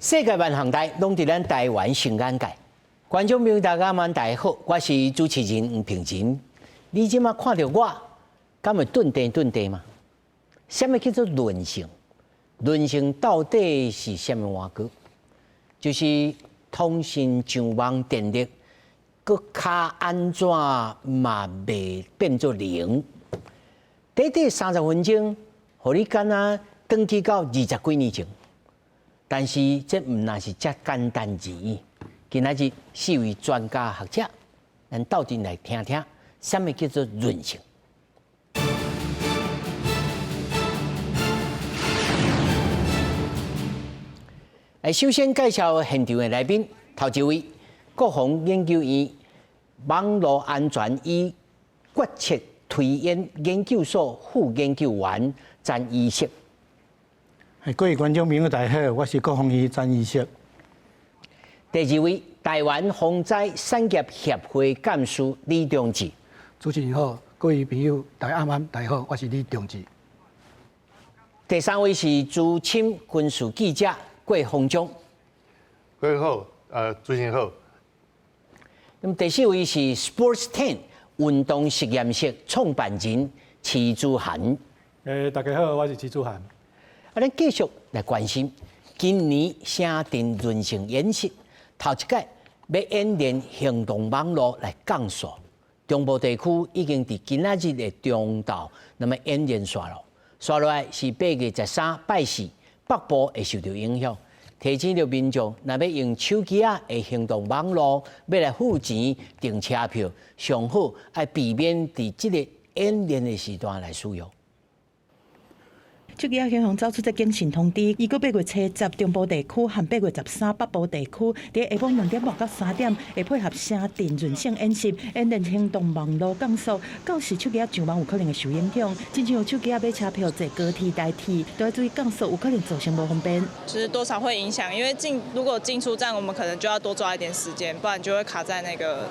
世界万航台拢伫咱台湾新眼界，观众朋友大家晚大家好，我是主持人吴平真。你即马看到我，敢会顿地吗？什么叫做韧性？韧性到底是什么话句？就是通信上网电力，佮卡安怎嘛袂变做零？短30分钟，互你敢若登记到20几年前。但是这毋那是遮简单而已。今仔日4位专家学者，咱斗阵来听听，什么叫做韧性。首先介绍现场的来宾，头一位国防研究院网络安全与决策推演研究所副研究员詹医生。各位观众朋友，大家好，我是国防医詹医生。第二位，台湾防灾产业协会干事李忠志。主持人好，各位朋友，大家大家好，我是李忠志。第三位是资深军事记者郭鸿忠。各位好，主持人好。那么第四位是 Sports 10运动实验室创办人齐祖涵。大家好，我是齐祖涵。咱继续来关心今年城镇韧性演习，头一届要演练行动网络来降速。中部地区已经伫今仔日的中昼，那么演练煞落，煞落来是8月13、拜4，北部会受到影响。提醒着民众，若要用手机的行动网络要来付钱订车票，上好要避免伫即个演练的时段来使用。手机银行走出这警讯通知，伊个8月70中部地区和8月13北部地区，伫下晡2点半到3点，会配合城镇韧性演习，演练行动网络降速。到时手机上网有可能会受影响，亲像手机买车票坐高铁代替，都要注意降速，有可能造成不方便。就是多少会影响，因为如果进出站，我们可能就要多抓一点时间，不然就会卡在那个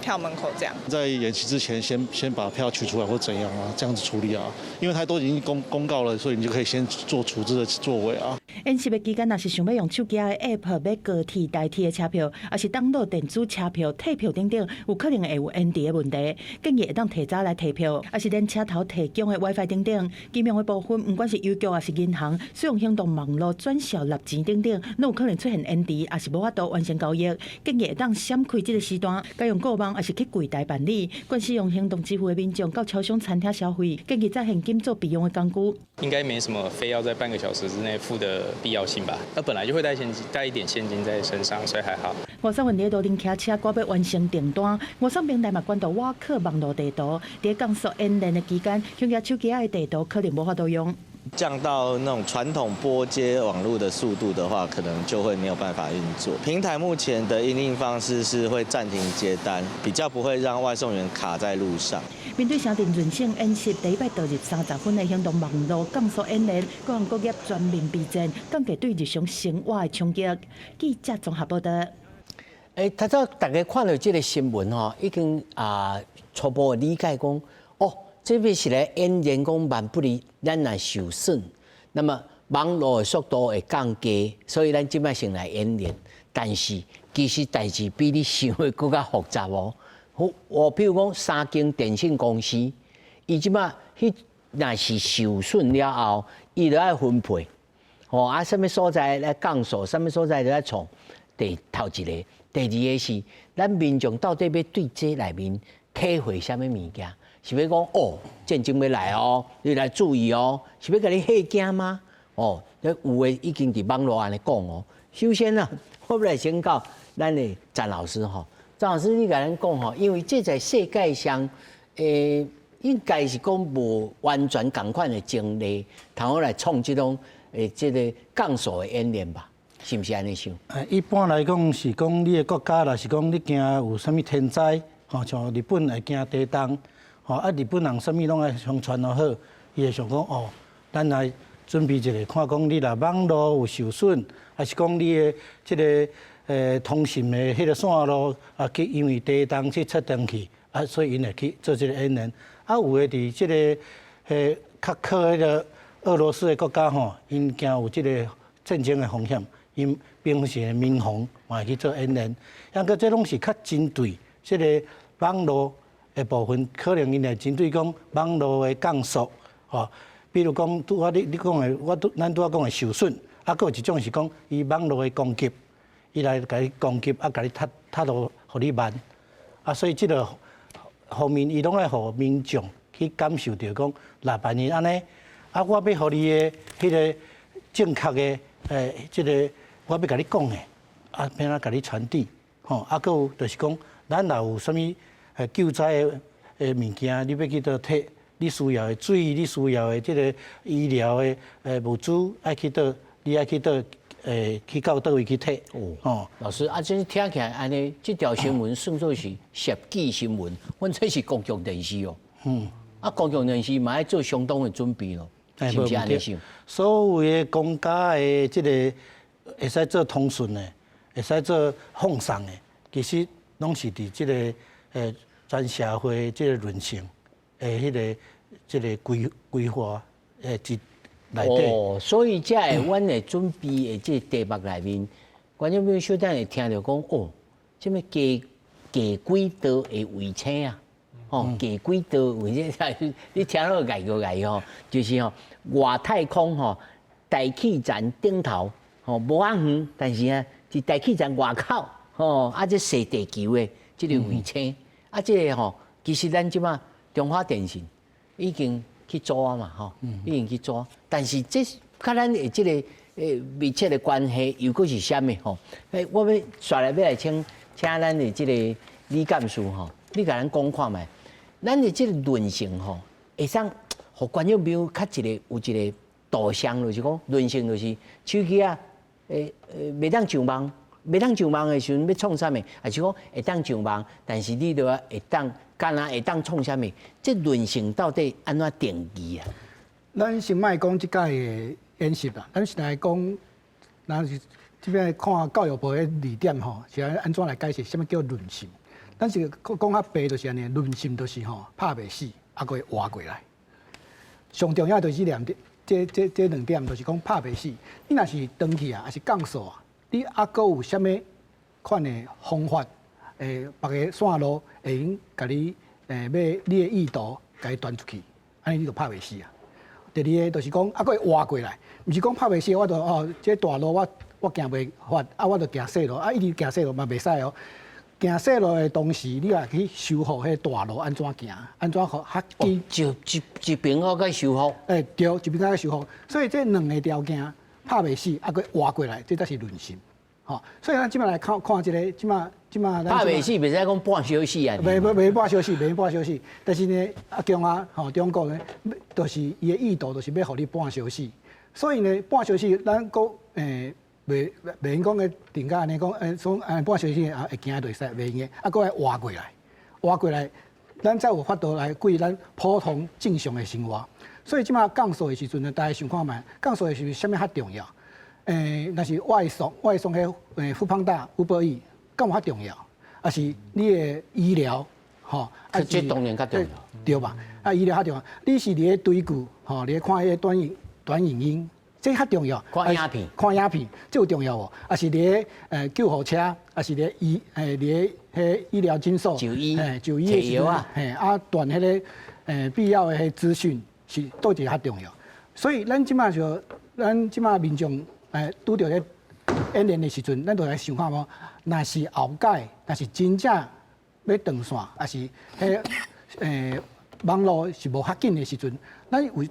票门口这样。在演习之前，先把票取出来或怎样啊？这样子处理啊？因为它都已经公告了，所以你就可以先做处置的作为啊。演习的期间，若是想要用手机的 App 买高铁代替的车票，还是登录电子车票、退票等等，有可能会有延迟的问题。建议会当提早来退票，还是连车头提供的 WiFi 等等。机名的部分，不管是邮局还是银行，使用行动网络转销纳钱等等，都有可能出现延迟，还是无法度完成交易。建议会当闪开这个时段，该用购网还是去柜台办理。关使用行动支付的民众到超商、餐厅消费，建议在现金做备用的工具。应该没什么非要在半个小时之内付的必要性吧？那本来就会带一点现金在身上，所以还好。53分伫路顶骑车，赶要完成订单。53平台嘛关到瓦克网络地图，伫降速演练的期间，用手机的地图可能无法度用。降到那种传统拨接网络的速度的话，可能就会没有办法运作。平台目前的因应方式是会暂停接单，比较不会让外送员卡在路上。面对城镇韧性演习，第一摆投入30分的行动网络降速演练，各行各业全面备战，降低对日常生活的冲击。记者综合报道。头早大家看到这个新闻吼，已经初步理解讲，这边是来演练讲万不利，咱若受损，那么网络的速度会降低，所以咱即摆先来演练。但是其实代志比你想的更加复杂哦。比如讲3间电信公司，伊即摆若是受损了后，伊就要分配，什么所在来降速，什么所在就来创。头一个，第二个是咱民众到底要对这内面体会什么物件？是要讲战争要来哦，你来注意哦，是要甲你吓惊吗？有诶已经伫网络安尼讲哦。首先啊，我要来请教咱的詹老师吼，詹老师你甲咱讲吼，因为这在世界上，应该是讲无完全同款的经历，通好来创这种这个降速的演练吧。是不是安尼想？一般来讲是讲你的国家啦，是讲你惊有啥物天灾，像日本会惊地震，日本人啥物拢爱相传好好，伊会想讲咱来准备一下，看讲你若网络有受损，还是讲你的这个通讯的迄个线路去因为地震去切断去，所以因会去做这个演练。有的伫这个较靠迄个俄罗斯的国家因惊有这个战争的风险。因平时的民防嘛会去做演练，抑个这拢是较针对即个网络的部分，可能因会针对讲网络的降速，吼，比如讲拄你讲的，咱拄仔讲的受损，啊，佫有一种是讲伊网络的攻击，伊来甲你攻击，啊，甲你踢落，互你慢，啊，所以即个方面伊拢爱互民众去感受到讲，那万一安尼，啊，我要互你的迄个正确的即个我要甲你讲的，啊，变啊甲你传递，吼，啊，佫有就是讲，咱若有啥物救灾的物件，你要去倒摕，你需要的水，你需要的即个医疗的物资，爱去倒，你爱去倒去到倒位去摕。哦，老师啊，这听起来安尼，这条新闻算作是涉纪新闻，阮这是公共电视哦。啊，公共电视嘛要做相当的准备咯，是不是安尼想？所有的公家的即个会使做通讯的，会使做放送的，其实拢是伫即个全社会即个论性迄个即个规划内底。哦，所以才会阮会准备的即个题目内面，观众朋友小等会听到讲哦，即么加几道的围车啊，哦，加几道围车，你听到改个改吼，就是吼外太空吼大气站顶头吼无啊远，但是啊伫大气站外口吼啊这射地球的即个围车，啊这个吼其实咱即马中华电信已经去做啊嘛吼，已经去做，但是这甲咱的即个密切的关系又佫是啥物吼？我要刷来要来请咱的即个李干事吼，你甲咱讲看卖，咱的即个论性吼，会使互观众朋友较有一个导向，就是讲论性就是手机啊，袂当上网，袂当上网的时阵要创啥物，还是讲会当上网，但是你著会当。干那会当创啥物？这论性到底安怎定义啊？咱先莫讲即届的演习啦，咱是来讲，咱是这边看教育部的理念吼，是安怎来解释什么叫论性？咱是讲较白就是安尼，论性就是吼拍袂死，还佫会活过来。上重要就是两点，这两点就是讲拍袂死。你若是登去啊，还是降速啊，你还佫有啥物款的方法？别个线路会用甲你要你的意图甲伊传出去，安尼你就拍袂死啊。第二个就是讲，还佫会活过来，毋是讲拍袂死，我就这大路我行袂发，啊我就行细路，啊一直行细路嘛袂使哦。行细路的同时，你也去修复迄大路安怎行，安怎互较就一边好个修复。对，一边个修复。所以这两个条件拍袂死，还佫活过来，这才是论性。所以咱即摆来看即个，即摆拍袂死，袂使讲半小时啊。袂半小时，袂半小时。但是呢，中国呢，就是伊的意图，就是要互你半小时。所以呢，半小时咱国袂用讲个定价安尼讲，从半小时啊会行袂使，袂用个，佫来活过来，活过来，咱才有法度来过咱普通正常的生活。所以即摆降速的时阵呢，大家想看觅，降速的时阵啥物较重要？那是外送迄富胖达、Uber Eats，敢有较重要？啊是你的医疗，吼，这当然较重要，对吧？啊，医疗较重要。你是伫咧追剧，吼，你看迄个短影音，这较重要。看影片，看影片，这有重要无？啊是伫咧救护车，啊是伫咧迄医疗诊所就医就医的时候啊，传迄个必要的迄资讯是倒一个较重要。所以咱即马民众。拄着咧演练的时阵，咱就来想看无，若是后届，若是真正要断线，还是网络是无较紧的时阵，咱有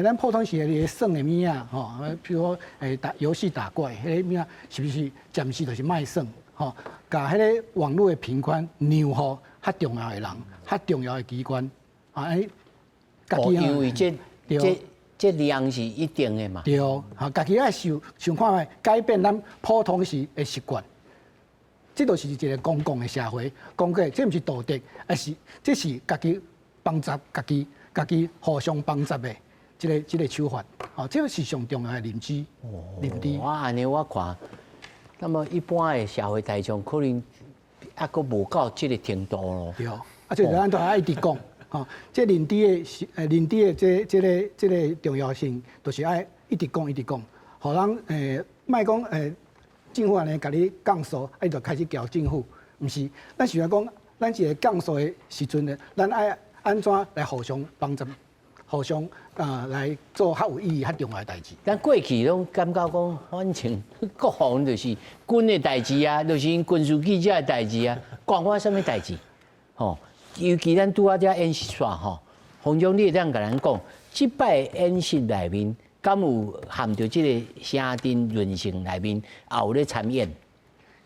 咱普通时咧耍的物仔吼，譬如说打游戏打怪，迄个物仔是不是暂时就是卖耍吼？甲迄个网络的频宽让互较重要的人、较重要的机关啊，因为这量是一定的嘛。对，家己爱想看觅改变咱普通时的习惯，这就是一个公共的社会。公共这毋是道德，而是这是家己帮助家己互相帮助的这个手法。这是上重要的认知。哇，安尼我看，那么一般的社会大众可能还佫无到这个程度咯。对，这咱都爱一直讲。这认知的这个重要性，就是爱一直讲，互互人莫讲政府安尼甲你降速，伊就开始交政府，毋是？咱想要讲，咱一个降速的时阵呢，咱爱安怎来互相帮助，互相来做较有意义、较重要的代志。咱过去拢感觉讲，反正国防就是军的代志啊，就是因军事记者的代志啊，关我什么代志？吼，尤其咱拄啊遮演习煞吼，洪总你这样甲咱讲，即摆演习内面，敢有含着即个城镇韧性内面，也有咧参演？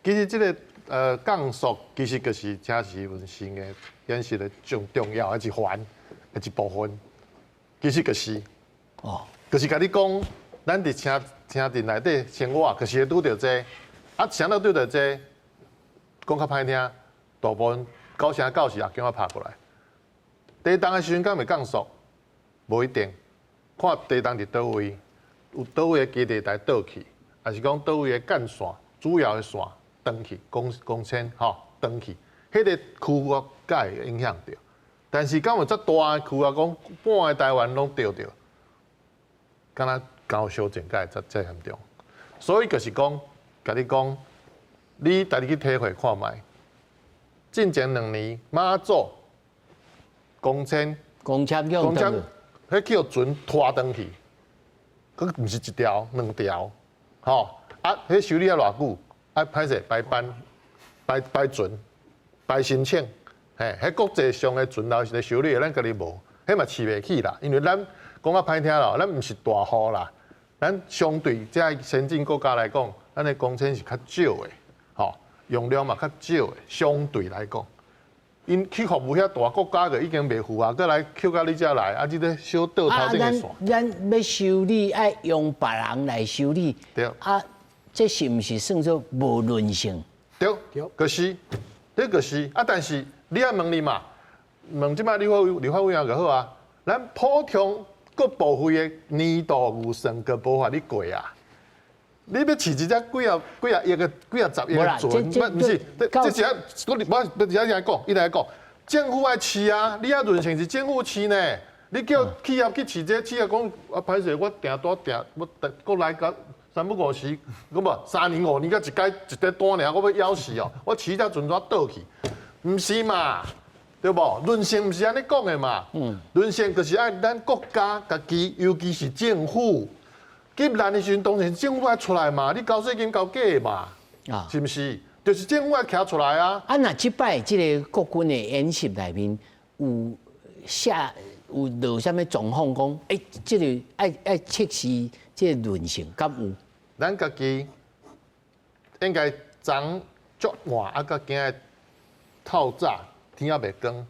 其实这个降速其实就是城市韧性的演习的重要的一环，一部分。其实就是就是甲你讲，咱伫城镇内底生活，就是会拄着这，啥都拄着这，讲较歹听，大部分9成9时也叫我拍过来。地动的时阵，敢会降速？无一定，看地动伫倒位，有倒位的基地台倒去，还是讲倒位的干线、主要的线断去，公线断去，迄个区域才会影响着。但是敢有遮大的区域，讲半个台湾拢着着，敢若高修正才会遮严重。所以就是讲，甲你讲，你家己去体会看卖。进前2年，马祖、公车，迄叫船拖登去，佫毋是1条、2条，迄修理要偌久？歹势排班、排船、排申请。迄国际上的船楼是咧修理，咱家己无，迄嘛饲袂起啦。因为咱讲较歹听咯，咱毋是大户啦，咱相对这先进国家来讲，咱的工程是较少的，用量嘛较少的，相对来讲，因去服务遐大国家的已经袂赴啊，再来扣到你遮来，即个小岛头顶的线。咱要修理，爱用别人来修理。对。这是毋是算作无韧性？对，就是，这就是。但是。你也问你嘛？问即摆立法委员就好啊。咱普通各部会的年度预算个无法你过啊。你要饲一只几啊亿个、几啊十亿个船，不是？这是我一来讲，一来讲，政府爱饲啊，你啊韧性是政府饲呢。你叫企业去饲这企业讲歹势，我定我过来个3不5时，咁无3年5年，甲一块单尔，我要枵死哦！我饲只船怎倒去？毋是嘛，对无？韧性毋是安尼讲的嘛。韧性就是爱咱国家家己，尤其是政府，急难的时阵，当然政府爱出来嘛。你交税金交假嘛，是毋是？就是政府爱徛出来啊。那即摆即个国军的演习内面有落啥物状况讲？即个爱测试即个韧性，敢有？咱家己应该昨足晚甲今日。透早天也袂光，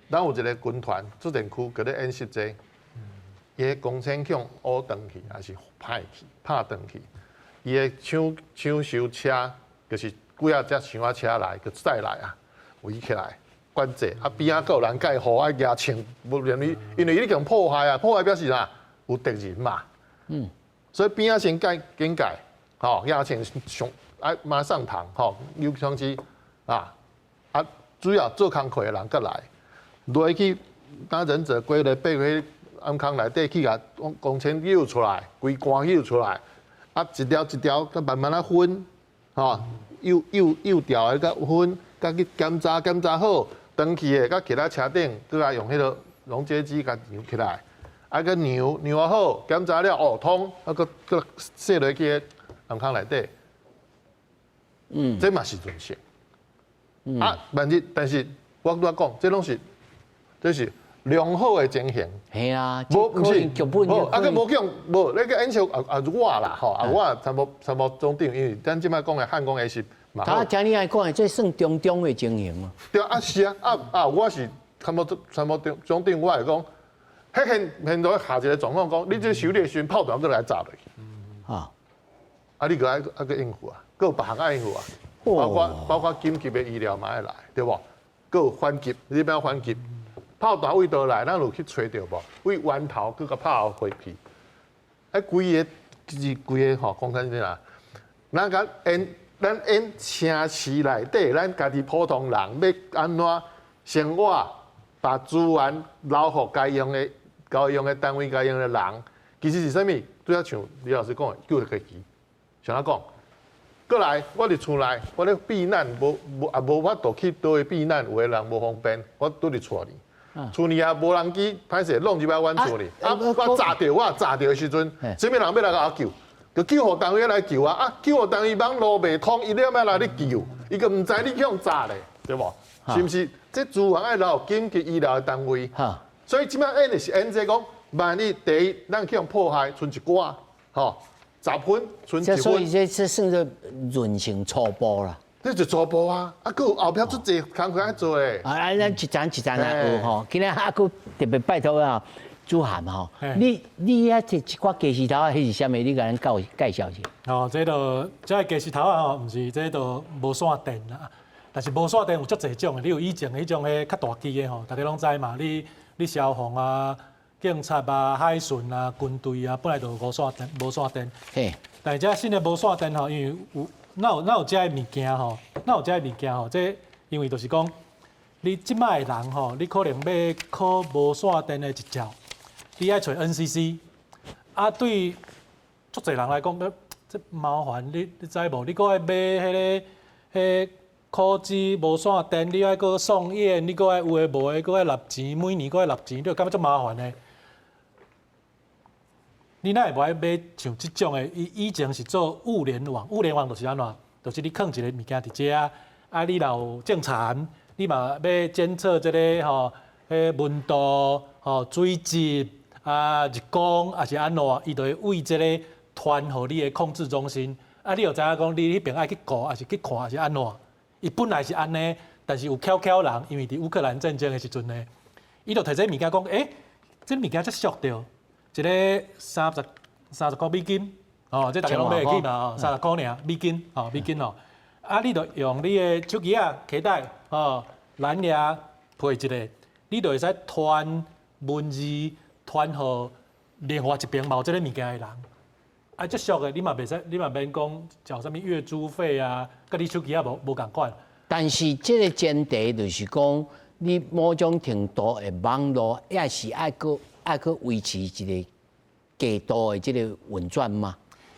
咱有一个军团作战区，佮咧演习者，伊个公车向乌登去，还是歹去、拍登去。伊个抢修车，就是几啊只箱仔车来，佮载来啊，围起来管制。边仔有人介护爱举枪，无认为，因为伊强破坏啊，破坏表示啥？有敌人嘛。所以边仔先警戒，举枪上马上膛，有枪支主要做工课的人才来，落去当忍者归来，爬去暗坑内底去甲公车揪出来，规杆揪出来，一条一条，慢慢分，幼条的甲分，甲去检查好，登去的甲其他车顶，佮来用迄个溶解机甲扭起来，个扭啊好，检查了通，佮卸落去暗坑内底，这嘛是韧性。但是我拄仔讲，这是良好的情形。系啊，无是剧本就个无讲无那个演习我啦我参谋总长，因为咱即摆讲的汉光演习嘛。他听你爱讲的，这算中的情形嘛？对是啊，我是参谋总长，我来讲，迄现在下一个状况讲，你这修理的时阵炮弹都来炸落去。你个爱个应付啊，个别项爱应付啊。包括紧急的医疗嘛爱来，对无？佮有反击，你要反击，炮弹位倒来，咱有去找着无？位源头佮个炮回去，规个讲真啦，咱演城市内底，咱家己普通人要安怎生活，把资源留互该用的单位、该用的人，其实是啥物？拄则像李老师讲的，救个机。像我讲，过来，我伫厝内，我咧避难，无法度去倒位避难，有的人无方便，我倒伫厝里。厝里也无人机，歹势弄入来阮厝里。我炸着的时阵，什么人要来甲我救？就救护单位来救啊！救护单位网路袂通，伊了要来你救，伊个毋知你向炸咧，对无？是毋是？这资源爱留紧急医疗的单位。所以即摆演的是演这讲，万一第一咱去用破坏，剩一寡，吼，10分，剩1分。所以这算作润性初步啦。这就初步啊，佫有后壁足济工课爱做诶。咱一站来学吼，今日佫特别拜托啊，主涵吼，你遐一寡鸡丝头啊，迄是啥物？你甲咱介绍一下。哦，这鸡丝头啊吼，毋是这都无线电啦，但是无线电有足侪种诶。你有以前迄种较大机诶吼，大家拢知嘛。你消防啊、警察啊、海巡啊、军队啊，本来就有无线电。嘿，但是这新诶无线电吼，因为有。哪有这物件吼？这因为就是讲，你即摆的人吼，你可能要考无线电的执照，你爱找 NCC， 啊对足侪人来讲，这麻烦你知无？你搁爱买迄考试无线电，你爱搁送验，你搁爱有诶无诶，搁爱纳钱，每年搁爱纳钱，你就感觉足麻烦诶。你哪会无爱买像即种诶？以前是做物联网，物联网就是安怎？就是你放一个物件伫遮啊，你若有正常，你嘛要监测即个吼，温度、吼水质啊、日光，还是安怎？伊就会为即个传互你诶控制中心。啊，你就知影讲，你迄边爱去顾，还是去看，还是安怎？伊本来是安尼，但是有巧人，因为伫乌克兰战争诶时阵呢，伊就摕这物件讲，这物件则俗着。一个30块美金，哦，这大家拢买得起嘛，30块尔美金，美金哦。啊，你就用你的手机啊、携带，蓝牙配一个，你就会使传文字，传互另外一边冇这个物件的人。啊，这俗的你嘛袂使，你嘛免讲缴什么月租费啊，甲你手机啊无共款。但是这个前提就是讲，你某种程度的网络也是爱去维持一个低度的这个运转嘛。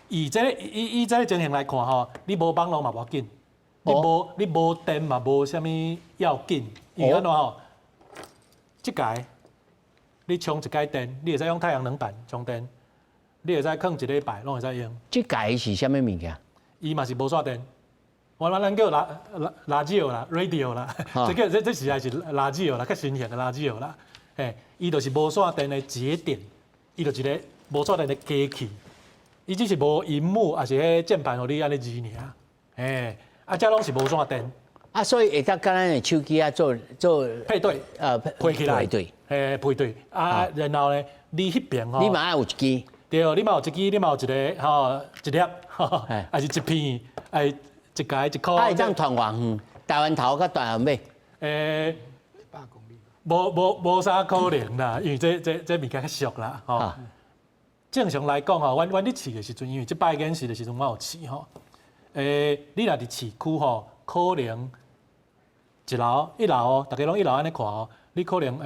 以这个情形来看吼，你无网络嘛无要紧，你无电嘛无啥物要紧，因为安怎吼？即届你充一届电，你会使用太阳能板充电，你会使放一礼拜拢会使用。即届是啥物物件？伊嘛是无线电，咱叫radio 啦 ，radio 啦，这实在是radio啦，较新型的radio啦。伊就是无线电的节点，伊就是一个无线电的机器，伊只是无荧幕，也是迄键盘，互你安尼字尔。啊，这拢是无线电。啊，所以会当甲咱的手机啊做配对，配起来，配对。啊，然后呢，你迄边吼，你嘛有一支，对，你嘛有一支，你嘛有一个吼一粒，还是一片，一届一箍。啊，会当传偌远？台湾头甲台湾尾？无啥可能啦，因为这物件较俗啦，吼。正常来讲吼，阮伫试的时阵，因为即摆演示的时阵，我有试吼。你若伫市区吼，可能一楼哦，大家拢一楼安尼看哦，你可能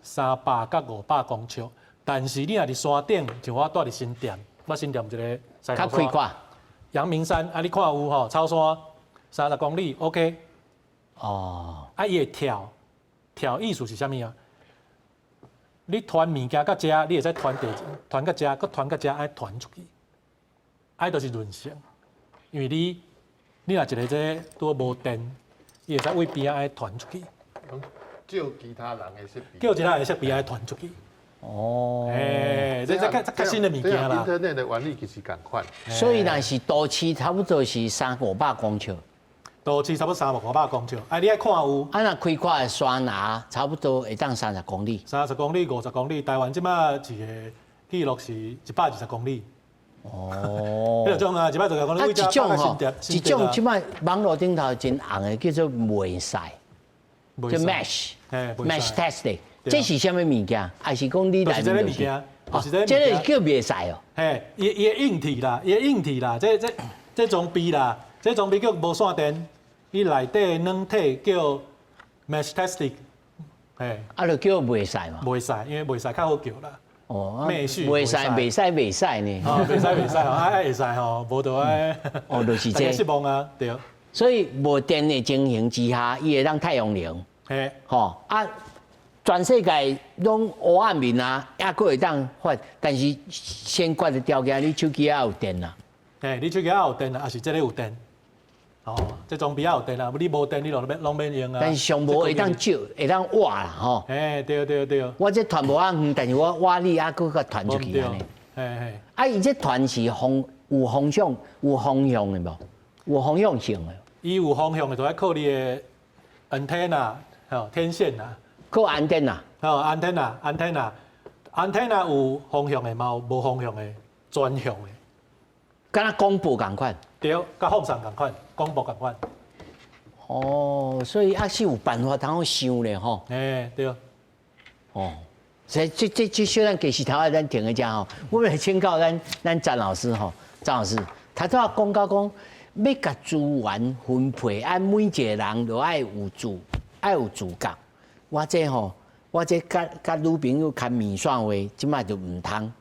300到500公尺。但是你若伫山顶，像我住伫新店，我新店一个西头山，阳明山啊，你看有吼，草山30公里 ，OK。哦。啊，伊会跳意思是啥物啊？你传物件到遮，你会使传到遮，搁传到遮，爱传出去，爱就是润性。因为你若一个这拄无电，伊会使为边仔爱传出去。叫其他人的设备。叫其他人的设备爱传出去。哦。这较新的物件啦。Internet 的原理其实共款。所以若是都市差不多是300-500公尺。都市差不多300-500公尺，你爱看有。若开阔的山崖，差不多会当30公里。30公里、50公里，台湾即摆一个记录是120公里。哦。迄种啊，120公里。一种吼，一种即摆网络顶头真红的叫做袂使，叫 mesh testing， 这是啥物物件？还是讲你来？就是这个物件。这个叫袂使哦。伊的硬体啦，这装备啦。这装备叫无线电，伊内底软体叫 mesh testing， 啊，就叫袂使嘛。袂使，因为袂使较好叫啦。哦，妹婿袂使呢。哦，袂使吼，会使吼，无就爱。哦，就是大家失这。望啊，对。所以无电的情形之下，伊会当太阳能，嘿，吼啊，全世界拢黑暗面啊，也佫会当发，但是先决的条件，你手机要有电啦。嘿，你手机也有电啊，还是这个有电？哦，这装备也有电啊，你无电你拢免用啊。但是上无会当照，会当挖啦，吼。嘿，对。我这团无啊远，但是我挖你啊，佫甲传出去安尼。嘿。啊，伊这团是有方向的无？有方向性的。伊有方向的，就要靠你的 antenna 吼天线啊。靠安电啦。哦，antenna 有方向的，嘛有无方向的，专向的。敢若广播共款。对，甲风扇共款，广播共款。哦，所以还是有办法通好想咧吼。对。哦，所以这小咱其实头下咱停一下吼，我们来请教咱詹老师吼，詹老师，他都要讲到讲，要甲资源分配，按每一个人都爱有自觉。我这甲女朋友看面线话，即摆就唔通。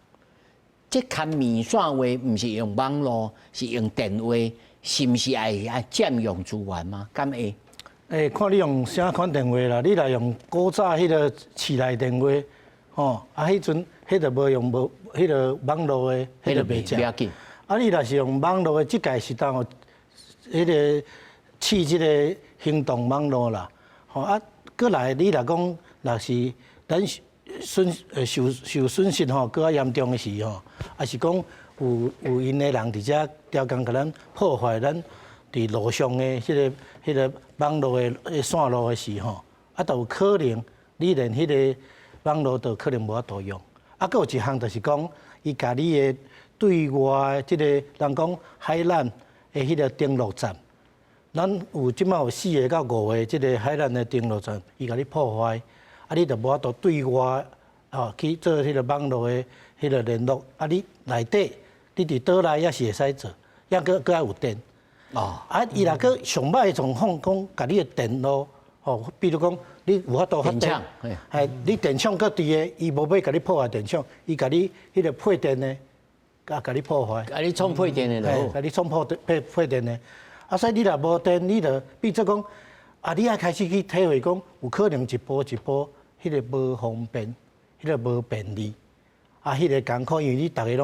这看面线话，唔是用网络，是用电话，是毋是爱占用资源吗？敢会？看你用啥款电话啦，你若用古早迄个市内电话，吼，迄阵迄个无用迄个网络的，迄个袂正。啊，你若是用网络的，即届是当迄个试即个行动网络啦，吼啊，过来你若讲若是咱受损失吼，搁较严重的时吼，也是讲有因的人伫遮条工甲咱破坏咱伫路上的迄个网络的线路的时吼，啊，都有可能你连迄个网络都可能无法度用。啊，搁有一项就是讲，伊甲你的对外的即个人讲海缆的迄个登陆站，咱有即摆有4个到5个即个海缆的登陆站，伊甲你破坏。啊，你就无法度对外去做迄个网络的迄个联络。啊，你内底你伫倒来也是会使做，也搁要有电。啊，伊若搁上歹的状况，讲甲你的电路，比如讲你有法度发电，你电厂搁伫个，伊无要甲你破坏电厂，伊甲你迄个配电的，甲你破坏。甲你充配电的咯。甲你充配电的。啊，所以你若无电，你就比如讲，你爱开始去体会讲，有可能一步一步。迄个无方便，迄个无便利，啊，迄个艰苦，因为你逐个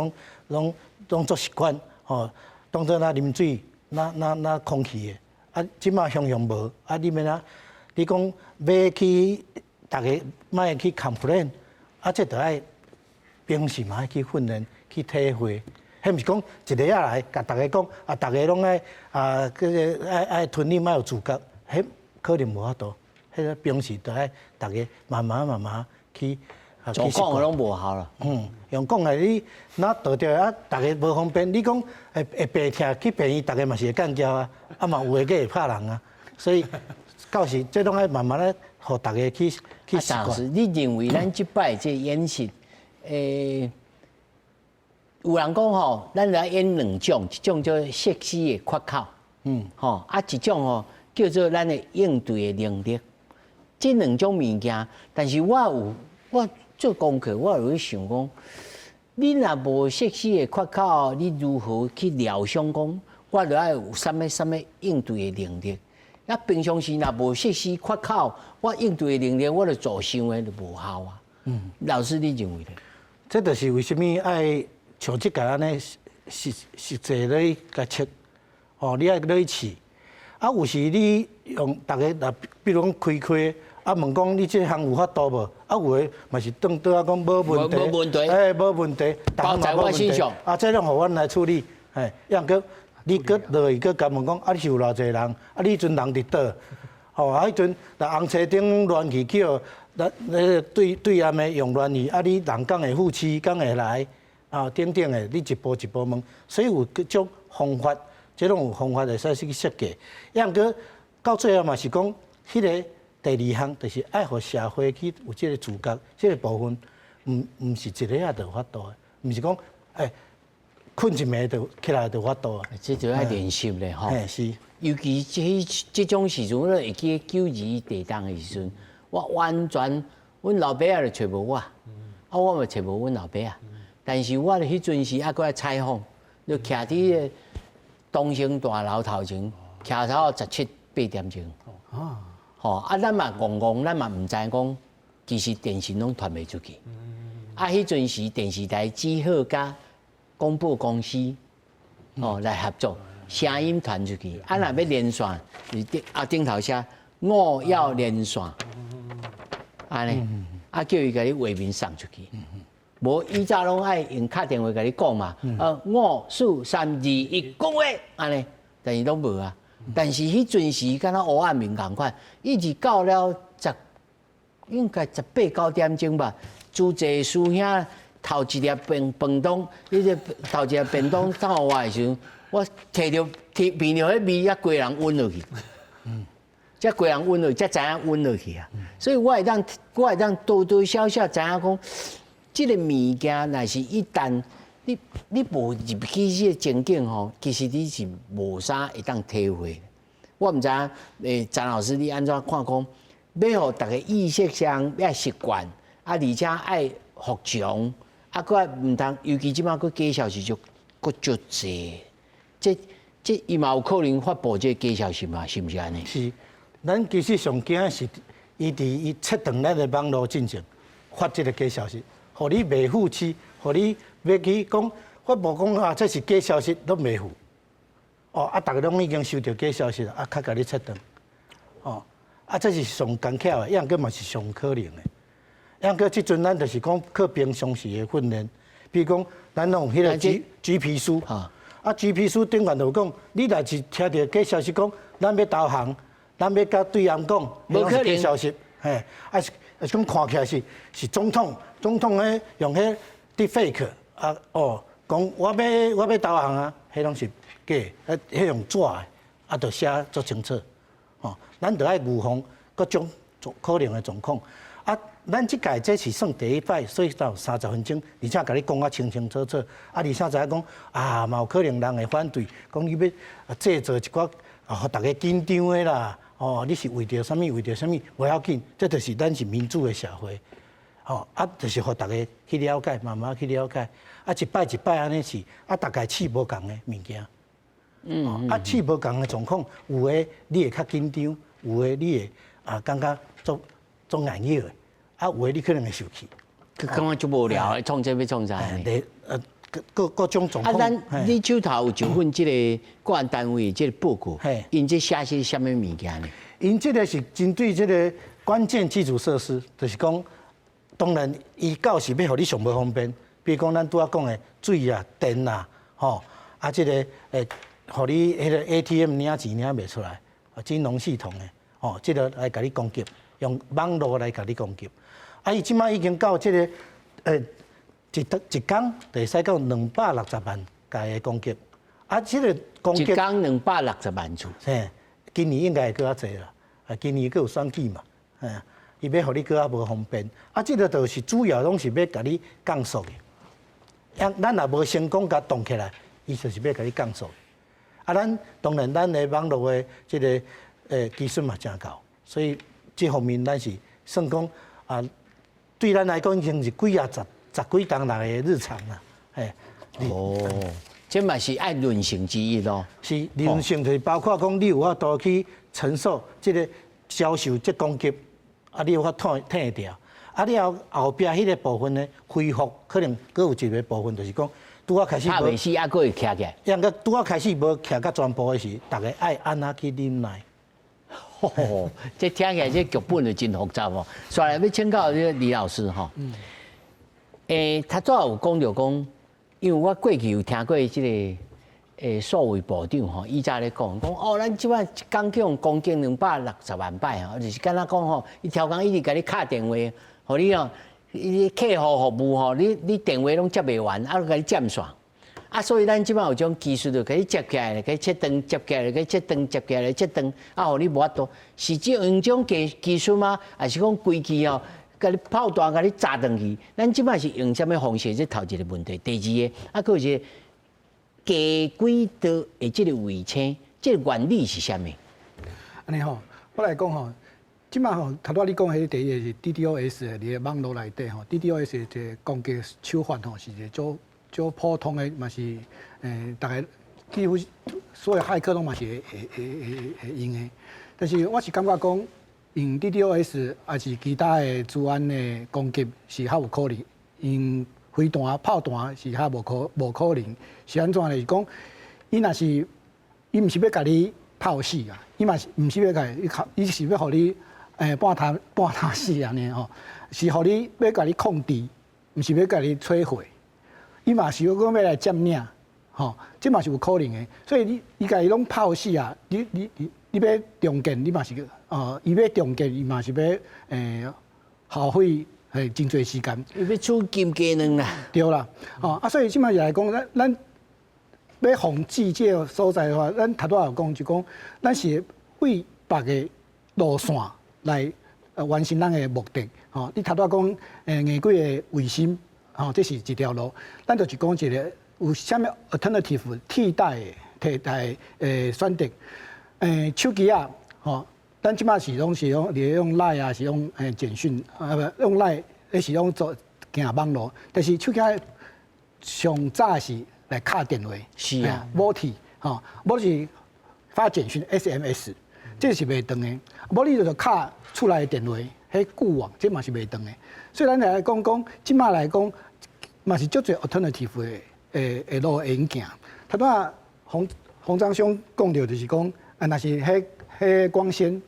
拢做习惯，吼，当做啉水，空气的，啊，即马向无，啊，你免你讲要去逐个莫去 complain， 啊，这着爱平时嘛爱去训练，去体会，迄毋是讲一个来甲逐个讲，啊，逐个拢爱爱吞忍，爱有自觉，迄可能无法度。迄个平时就爱大家慢慢去，做讲的拢无效啦。用讲的你那倒掉啊，大家无方便。你讲会病痛去病院，大家嘛是会干叫啊，啊嘛有诶个会拍人啊。所以到时这拢爱慢慢咧，互大家去习惯。你认为咱即摆这演习，有人讲吼，咱来演2种，一种叫设施的缺口，吼啊一种吼叫做咱的应对的能力。这2种物件，但是我做功课，我有去想讲，你若无设施的缺口，你如何去料想讲，我著爱有什么应对的能力？那平常时若无设施缺口，我应对的能力，我著做想的就无效啊。老师，你认为呢？这就是为什么爱像即个安尼实际咧甲测，你爱咧去试。啊，有时你用大家比如讲开，啊问讲你这项有法度无？啊有诶嘛是倒啊讲无问题，无问题，无问题，包在我身上。啊，这种互阮来处理，样个你搁落去搁甲问讲，你是有偌济人？啊，你阵人伫倒？迄阵若红车顶乱去叫，对岸诶用乱去，你人讲会付气，讲会来，等等诶，你一步一步问，所以有各种方法。这种有方法会使去设计，样个到最后嘛是讲，迄个第2项就是爱互社会去有这个自觉，这个部分，唔是一个就有法度的，唔是讲困一暝就起来就有法度啊。这就要练习咧吼。是。尤其这种时阵，我会记92地震的时阵，我完全，阮老爸也就找无我，啊，我嘛找无阮老爸啊。但是我迄阵时还搁来采访，就徛伫个东兴大楼头前，徛到17、8点钟。吼，啊，咱嘛戆戆，咱嘛毋知讲，其实电信拢传袂出去。啊，迄阵时电视台只好甲广播公司来合作，声音传出去。啊，若要连线，顶头写我要连线，安尼，啊叫伊甲你画面送出去。无以前拢爱用敲电话甲你讲嘛，5、4、3、2、1讲话，安尼，但是拢无啊。但是迄阵时，敢若黑暗面共款，一直到了应该18、9点钟吧。主席师兄头一粒便当，迄个头一粒便当送互我的时候，我闻着迄味，啊，规人晕落去。才规人晕落去，才知影晕落去啊。所以我会当多多少少知影讲，即个物件若是一旦你无入去即个情景吼，其实你是无啥会当体会。我毋知影张老师你安怎看讲，要互大家意识上要习惯，啊，而且爱服从，啊，搁毋通，尤其即摆搁假消息就搁足济，这伊嘛有可能发布这假消息嘛，是毋是安尼？是，咱其实上惊是伊伫伊切断咱的网络进程，发这个假消息，互你未付气，互你要去讲发布讲啊，这是假消息都未付。哦，啊，大家拢已经收到假消息了，啊，较甲你切断，哦，啊，这是上艰巧的，样个嘛是上可能的。样个即阵咱就是讲靠平常时的训练，比如讲咱用迄个 GP 书，啊，GP 书顶悬就讲，你若是听到假消息讲，咱要投降，咱要甲对岸讲，无可能假消息，嘿，啊是讲看起来是总统咧用迄 deepfake 啊，哦，讲我要投降啊，迄拢是。假，迄用纸的，啊，就写足清楚，吼，咱就爱预防各种可能的状况。啊，咱即届这是算第一摆，所以到30分钟，而且甲你讲啊清清楚楚，啊，而且知影讲啊，嘛有可能人会反对，讲你要制造一寡啊，互大家紧张的啦，哦，你是为着啥物？为着啥物？无要紧，这就是咱是民主的社会，吼，啊，就是互大家去了解，慢慢去了解，啊，一摆一摆安尼是，啊，大概试无共的物件。啊，试无共的状况，有诶你会较紧张，有诶你会感觉做眼热的，啊，有诶你可能会受气。感觉就无聊，创这要创啥呢？各种状况。啊，咱你手头有一份即个国安单位即个报告，因这写些什么物件呢？因这个是针对这个关键基础设施，就是讲，当然伊到是要互你上无方便，比如讲咱拄仔讲的水啊、电啊，吼，啊，这个互你迄个 ATM 领钱领袂出来，金融系统的，哦，这个来甲你攻击，用网络来甲你攻击。啊，伊即摆已经到这个一天就会使到260万家的攻击。啊，这个攻击一天260万次。嘿，今年应该会搁较侪啦。啊，今年搁有选举嘛，伊要互你搁较无方便。啊，这个就是主要拢是要甲你降速的。咱若无成功甲动起来，伊就是要甲你降速。啊，当然咱的网络的这个技术嘛真高，所以这方面咱是算讲啊，对咱来讲已经是十几当来的日常啦，嘿。哦，这嘛是爱韧性之一咯。是韧性，就是包括讲你有法度去承受这个遭受这攻击，啊，你有法退掉，啊，你后壁迄个部分呢恢复，可能搁有一个部分就是讲。拄啊开始拍袂死，还佫会徛起来。因个拄啊开始无徛到全部的时，大家爱安怎去忍耐。哦，这听起来这剧本就真复杂哦。所以要请教这个李老师哈。他早有讲着讲，因为我过去有听过这个数位部长吼，伊早咧讲哦，咱即摆一工叫攻击260万摆吼，就是敢若讲吼，伊超工一直甲你敲电话，互你哦。伊客户服务吼，你电话拢接袂完，啊，甲你占线，啊，所以咱即摆有种技术就甲你接起来，甲你切断，接起来，甲你切断，接起来，切断，啊，互你无法度，是只用种技术吗？还是讲规矩哦，甲你炮弹，甲你炸断去？咱即摆是用什么方式？这头一个问题，第二个，啊，佫有一个加轨道的即个卫星，这个原理是啥物？安尼吼，我来讲吼。即马吼，头拄你讲迄第一个是 DDoS 伫个网络内底吼 ，DDoS 一个攻击手法吼是一个足普通的，嘛是大概几乎所有骇客拢嘛是会用的。但是我是感觉讲用 DDoS 还是其他的治安的攻击是较有可能，用飞弹、炮弹是较无可能。是安怎呢？是讲伊若是伊毋是要甲你炮死啊，伊嘛是毋是要甲伊是要互你半塌死安尼吼，是互你要甲你控制，毋是要甲你摧毁。伊嘛是要讲要来占领，吼，这嘛是有可能的。所以你甲伊拢炮死啊，你要重建，你嘛是伊要重建，伊嘛是要耗费真侪时间。伊要出金鸡卵啦。对啦，所以即摆来讲，咱要防治这个所在的话，咱头拄有讲就讲，咱是为别个路线来完成咱的目的。你头拄讲硬几个卫星，这是一条路。咱就是讲一个有啥物 alternative 替代的选择。手机啊，咱即摆是用Line 啊，是用简讯用Line，是用做行网络，但是手机上早是来敲电话，是啊，无体无是发简讯 SMS， 这是袂当的。无你就敲厝内的电话，迄固网，这嘛是袂当的。所以咱来讲，即摆来讲，嘛是足侪 alternative 的路会用行。头拄啊，洪章兄讲到就是讲，若是迄光纤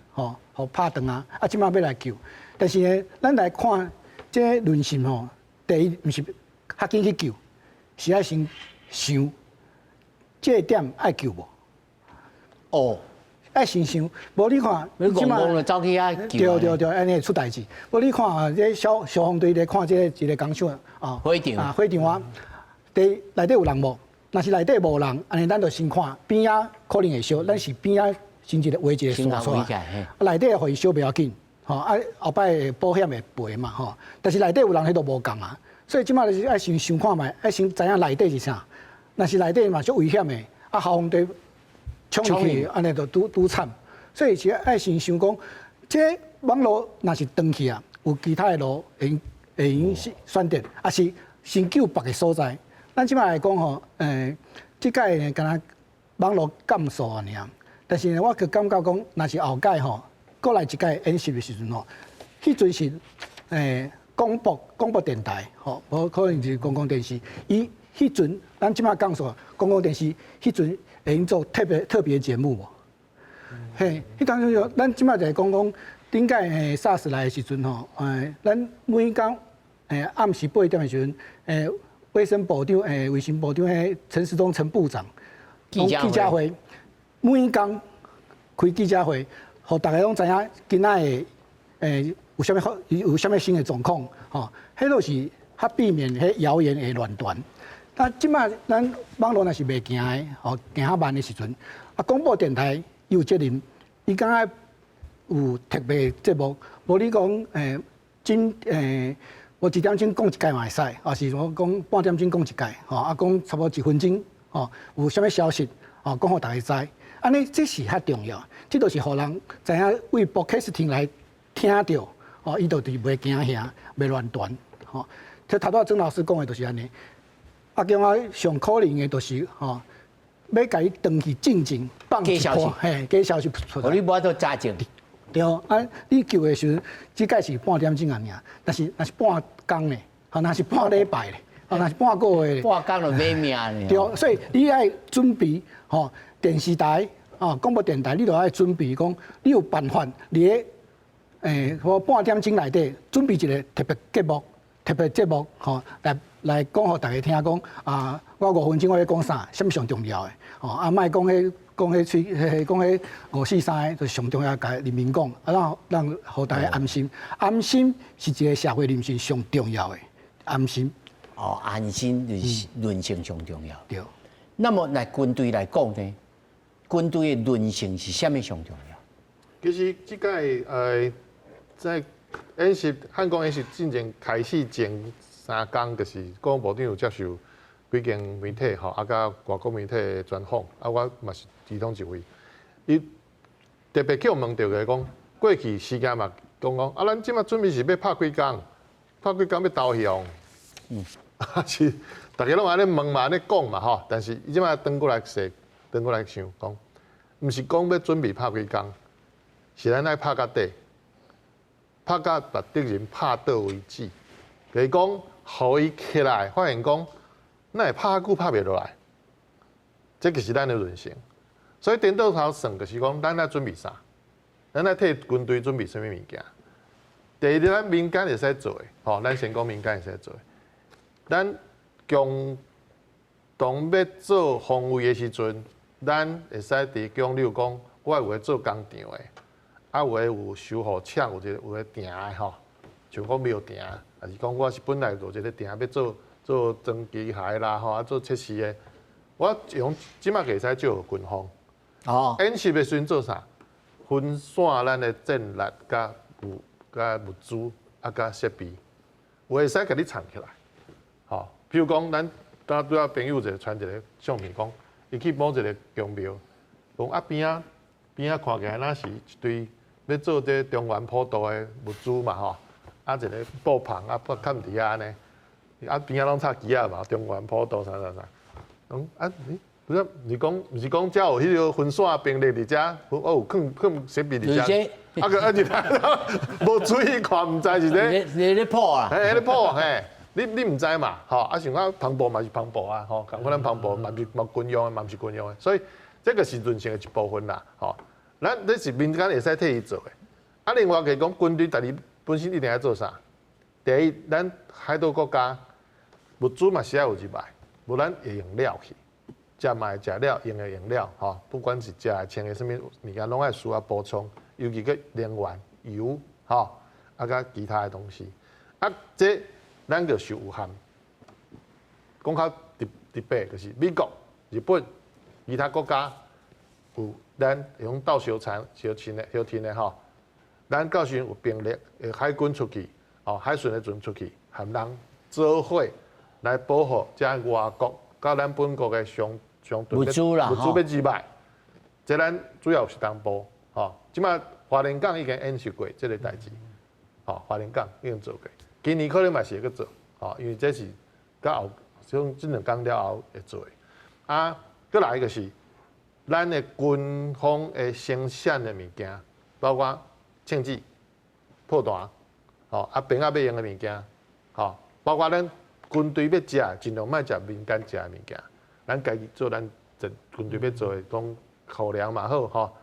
互拍断啊，即摆要来救。但是呢，咱来看这论信第一毋是较紧去救，是爱先想，这点爱救无？哦，爱先想，无你看，你戆戆就走去遐救。对，安尼会出代志。无你看啊，这消防队咧看这一个工厂火场啊，内底有人无？若是内底无人，安尼咱就先看边仔可能会烧，咱是边仔先一个围一个线出来，内底会烧不要紧，后摆保险会赔嘛，但是内底有人迄都无共啊，所以即摆就是爱先想看觅，爱先知影内底是啥。若是内底嘛足危险的，消防队冲入去，安尼就拄惨。所以是爱先想讲，这网络若是断去啊，有其他的路会用选择，还是先救别个所在。咱即摆来讲即届呢，敢若网络减速啊尔。但是呢，我个感觉讲，若是后届过来一届演习的时阵迄阵是广播电台无可能是公共电视。伊迄阵咱即摆讲说公共电视，迄阵会用做特别节目无？嘿，迄当时就咱即摆就会讲顶届SARS 来的时阵咱每工暗时8点的时阵卫生部长卫生部长陈时中陈部长记者会，每工开记者会，互大家拢知影今仔有啥物新的状况，迄都是较避免迄谣言会乱传。但即摆咱网络若是袂行的，行较慢的时阵，广播电台有责任，伊敢若有特别节目，无你讲我1点钟讲一届嘛会使，啊是我讲半点钟讲一届，讲差不多1分钟，有啥物消息，讲互大家知，安尼这是较重要，这就是互人知影为 broadcasting 来听到，伊就袂惊吓，袂乱传，这头拄曾老师讲的就是安尼，叫我上可能的就是要甲伊断去进前放一波，假消息出来，你无都查证。对，你救的时候，即届是半点钟啊尔，但是那是半工呢，那是半礼拜咧，那是半个月咧，半工就买命咧。对，所以你爱准备，电视台广播电台，你都爱准备讲，你有办法，你半点钟内底准备一个特别节目，来讲互大家听讲我5分钟我要讲啥，什么上重要的，莫讲迄。讲迄543就是上重要，甲人民讲，让大家安心。安心是一个社会人心上重要的安心。安心就是人性上重要。对。那么来军队来讲呢，军队的人性是啥物上重要？其实即届在演习汉光演习进前开始前3天，就是国防部长有接受几间媒体甲外国媒体的专访，我嘛是其中一位。伊特别叫我问到个讲，过去时间嘛讲啊，咱即马准备是要拍几工，拍几工要投降。是，大家拢安尼问嘛，安尼讲嘛吼。但是伊即马转过来说，转过来想讲，毋是讲要准备拍几工，是咱爱拍到底，拍到把敌人拍倒为止。就是讲，互伊起来，发现讲，那会拍久拍袂落来，这就是咱的韧性。所以颠倒头算，就是讲，咱来准备啥？咱来替军队准备什么物件？第二，咱民间会使做的，吼，咱先讲民间会使做的。咱共同要做防卫的时阵，咱会使提供，例如讲，我有诶做工厂的，啊有诶有修护厂，有诶埕的吼，像讲庙埕，还是讲我是本来有一个埕要做装机械啦，吼，啊做测试的，我用即马会使借军方。哦，演习的时阵做啥？分散咱的战力、甲物资啊、甲设备，有会使甲你藏起来。吼，譬如讲，咱拄仔朋友就传一个相片，讲伊去某一个宫庙，讲啊边啊看起来那是一堆要做这中原普渡的物资嘛吼，啊一个布棚啊盖伫遐安尼，啊边啊拢插旗啊嘛，中原普渡啥，讲啊不是讲只有迄个分散兵力伫遮，有放设备伫遮，啊个无注意看，毋知是咧。你咧破啊？嘿，咧破嘿，你毋知嘛？吼，啊像我磅礴嘛是磅礴啊，吼，共款咱磅礴嘛是军用的，嘛毋是军用的，所以这个是韧性的一部分啦，吼。咱这是民间会使替伊做的。啊，另外就是讲军队家己本身一定要做啥？第一，咱海岛国家物资嘛是要有一摆，无咱会用料去。食嘛会食了，用的用了，吼，不管是食的、穿的，什么物件拢爱需要补充，尤其个能源、油，吼，啊，甲其他的东西，啊，这咱就受有限。讲较特别就是美国、日本、其他国家有咱用到小田的吼，咱到时有兵力，海军出去，哦，海巡的船出去，含人做伙来保护这外国。甲咱本国的相物资啦，物资要入来，这咱主要是东部，吼。即马花莲港已经演习过这个代志，吼，花莲港已经做过，今年可能嘛是会去做，吼，因为这是到后像这两工了后会做的。啊，再来一个是咱的军方的生产的物件，包括枪支、破弹，吼，啊，兵仔要用的物件，吼，包括咱。军队要食，尽量莫食民间食的物件。咱家己做，咱军队要做的，讲口粮嘛好，吼，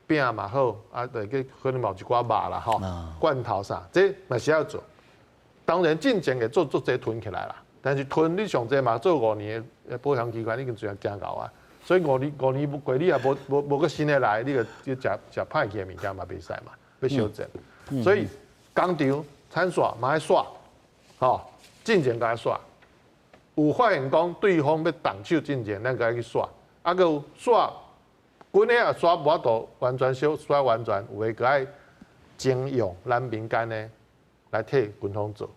饼嘛好，啊，可能嘛有一寡肉啦，吼，罐头啥，这嘛是要做。当然进前会做这囤起来啦，但是囤你上济嘛做5年的保险期间已经最惊到啊，所以5年过你也无个新的来，你个食歹去的物件嘛袂使嘛，要修正。所以工厂产线嘛爱刷，吼。进前甲伊刷，有发现讲对方要动手进前，咱甲伊去刷，啊，佮有刷，军的也刷无法度完全刷完全，有诶甲伊征用咱民间的来替军方做，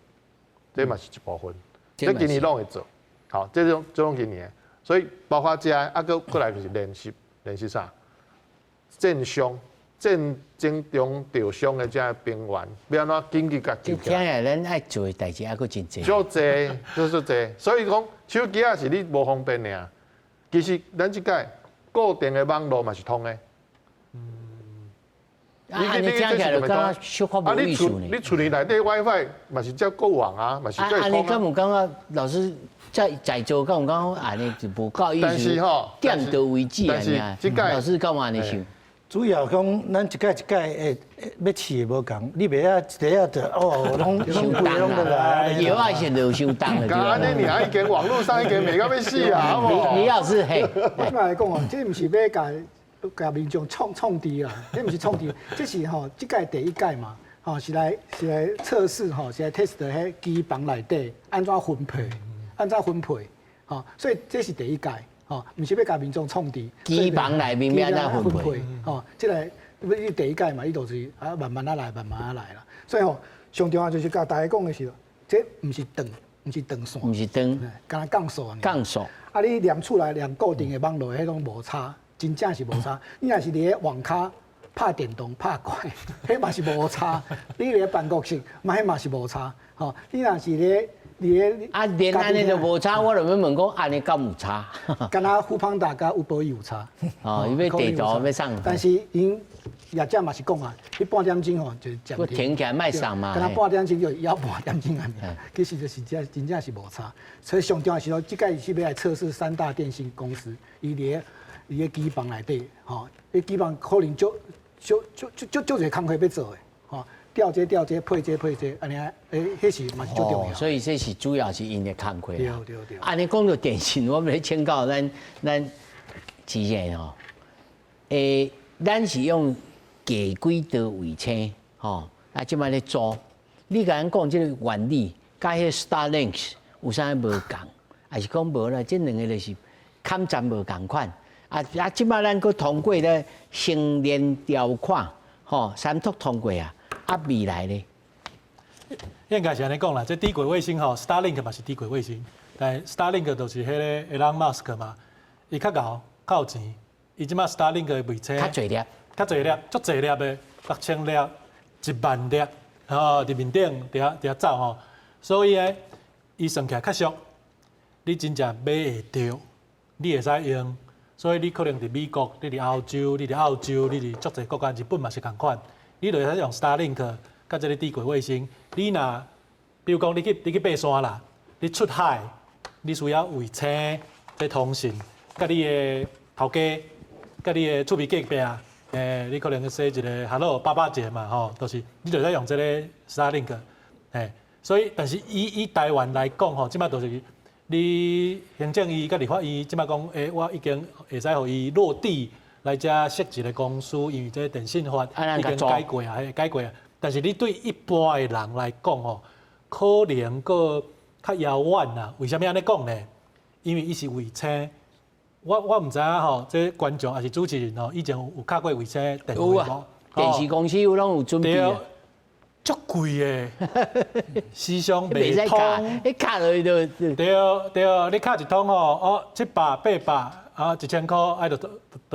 这嘛是一部分。这今年拢会做，好，这种今年，所以包括这啊，佮来就是练习啥？战伤。战争中受伤的这兵员，要安怎紧急甲救起来？听下，咱爱做的代志还佫真济。足济，足济。所以讲，手机啊是你无方便尔。其实咱即届固定的网络嘛是通的。你听起来就感觉小可无意思呢。你厝里内底 WiFi 嘛是照够网啊，嘛是够通啊。你敢有感觉老师在座敢有感觉安尼就无够意思？但是吼，点到为止啊！老师敢有安尼想？主要讲，咱一届会要饲无共，你袂啊一个啊就拢伤来，药啊现在就伤重了。安尼你还已经网络上已经美到要死啊！李老师嘿，我来讲哦，这毋是要甲民众创治啦，这毋是创治，这是吼即届第一届嘛，吼是来测试吼，是来 test 迄机房内底安怎分配，吼，所以这是第一届。哦，唔是要甲民众创治，机房内面要安怎分配？哦，即个你第一届嘛，伊就是啊慢慢来啦。所以吼，上重要就是甲大家讲的是，这唔是长线，唔是长，敢若降速啊。降速。啊，你连厝内连固定的网络，迄种无差，真正是无差。你若是伫个网咖拍电动、拍怪，迄嘛是无差。你咧办公室，迄嘛是无差。吼，你若是咧啊，连安尼都无差，我就要问讲安尼敢有差？敢若富邦达甲有保有差。哦，伊要地图要送，但是因业者嘛是讲啊，你半点钟吼就暂我停起来卖送嘛。敢若半点钟就要半点钟安尼，其实就是真正是无差。所以上重要是说，即届是要来测试3大电信公司，伊咧机房内底，吼，伊机房可能就一个工课要做的，吼。调接、配接，安尼迄是嘛是最重要。所以这是主要是因的工课啦。对。安尼讲到电信，我们来请教咱之前吼，咱是用价几多卫星，吼，啊，即摆咧租。你甲咱讲即个原理，甲迄 Starlink 有啥无共？还是讲无啦？即两个就是勘站无共款。即摆咱佫通过咧星链条款，吼，三图通过啊。未来呢？应该是安尼讲啦，这低轨卫星吼 ，Starlink 嘛是低轨卫星，但 Starlink 就是迄个 Elon Musk 嘛，伊较牛，较有钱，伊即马 Starlink 的卫星较侪粒，足侪粒的，6000粒、10000粒，吼，伫面顶伫走吼，所以呢，伊算起来较俗，你真正买会着，你会使用，所以你可能伫美国、你伫欧洲、你伫足侪国家，日本嘛是共款。你就会使用 Starlink 甲这个低轨卫星。你若比如讲你去爬山啦，你出海，你需要卫星在通信，甲你的头家，甲你的厝边隔壁，你可能说一个 Hello 爸节嘛，吼，都是你就使用这个 Starlink，所以但是以台湾来讲吼，即摆就是你行政院甲立法院即摆讲，我已经会使互伊落地。来遮设一个公司，因为这电信法已经改过啊，改过啊。但是你对一般的人来讲吼，可能个较遥远啦。为什么安尼讲呢？因为伊是卫星。我唔知影吼，这观众还是主持人吼，以前有看过卫星电话无？有啊，电视公司有拢有准备啊。足贵的，时常袂通。你卡落去就对，你卡一通吼，700、800。1000块就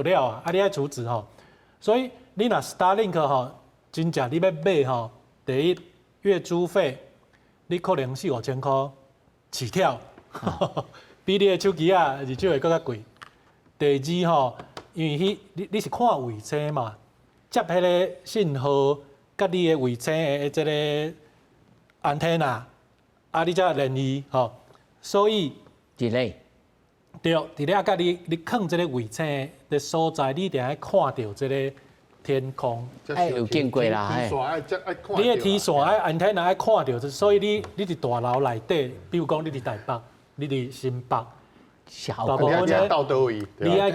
了啊！你爱储值吼，所以你若 Starlink 吼，真正你要买吼，第一月租费你可能4、5千块起跳，比你的手机啊二手会更较贵。第二吼，因为你是看卫星嘛，接迄个信号，甲你的卫星的这个安天啊，你才联系吼，所以一类。对，伫咧甲你放这个卫星的所在，你一定要看到这个天空。有见过啦，你的天线爱安天爱看到，所以你伫大楼内底，比如讲你伫台北，你伫新北，大部分咧到倒位，你爱